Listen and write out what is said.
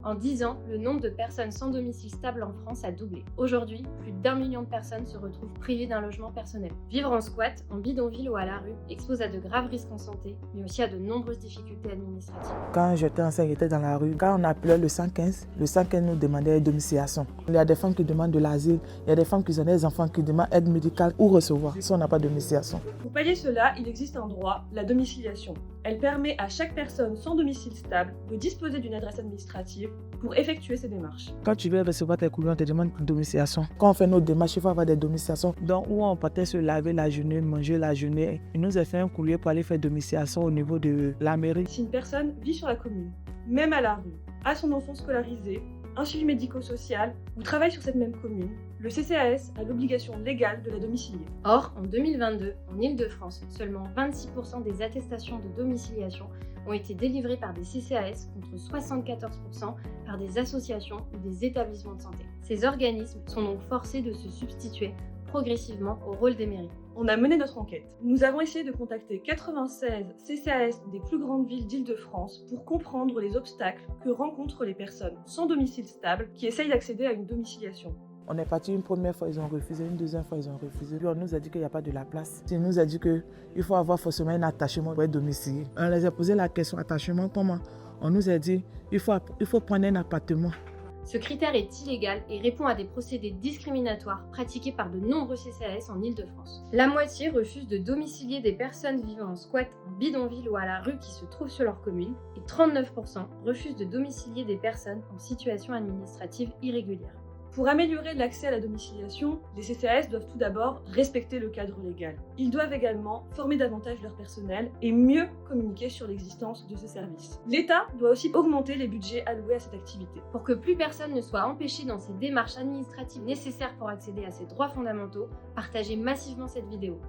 En 10 ans, le nombre de personnes sans domicile stable en France a doublé. Aujourd'hui, plus d'1 million de personnes se retrouvent privées d'un logement personnel. Vivre en squat, en bidonville ou à la rue expose à de graves risques en santé, mais aussi à de nombreuses difficultés administratives. Quand j'étais enceinte, j'étais dans la rue. Quand on appelait le 115 nous demandait domiciliation. Il y a des femmes qui demandent de l'asile, il y a des femmes qui ont des enfants qui demandent aide médicale ou recevoir si on n'a pas de domiciliation. Pour pallier cela, il existe un droit, la domiciliation. Elle permet à chaque personne sans domicile stable de disposer d'une adresse administrative pour effectuer ses démarches. Quand tu veux recevoir tes courriers, on te demande une domiciliation. Quand on fait nos démarches, il faut avoir des domiciliations. Donc, où on partait se laver la journée, manger la journée, il nous a fait un courrier pour aller faire domiciliation au niveau de la mairie. Si une personne vit sur la commune, même à la rue, a son enfant scolarisé, un suivi médico-social ou travaille sur cette même commune, le CCAS a l'obligation légale de la domicilier. Or, en 2022, en Île-de-France, seulement 26% des attestations de domiciliation ont été délivrées par des CCAS contre 74% par des associations ou des établissements de santé. Ces organismes sont donc forcés de se substituer progressivement au rôle des mairies. On a mené notre enquête. Nous avons essayé de contacter 96 CCAS des plus grandes villes d'Île-de-France pour comprendre les obstacles que rencontrent les personnes sans domicile stable qui essayent d'accéder à une domiciliation. On est parti une première fois, ils ont refusé, une deuxième fois, ils ont refusé. Puis on nous a dit qu'il n'y a pas de la place. On nous a dit qu'il faut avoir forcément un attachement pour être domicilié. On les a posé la question, attachement comment? On nous a dit qu'il faut prendre un appartement. Ce critère est illégal et répond à des procédés discriminatoires pratiqués par de nombreux CCAS en Île-de-France. La moitié refuse de domicilier des personnes vivant en squat, en bidonville ou à la rue qui se trouvent sur leur commune, et 39% refusent de domicilier des personnes en situation administrative irrégulière. Pour améliorer l'accès à la domiciliation, les CCAS doivent tout d'abord respecter le cadre légal. Ils doivent également former davantage leur personnel et mieux communiquer sur l'existence de ce service. L'État doit aussi augmenter les budgets alloués à cette activité. Pour que plus personne ne soit empêché dans ces démarches administratives nécessaires pour accéder à ces droits fondamentaux, partagez massivement cette vidéo.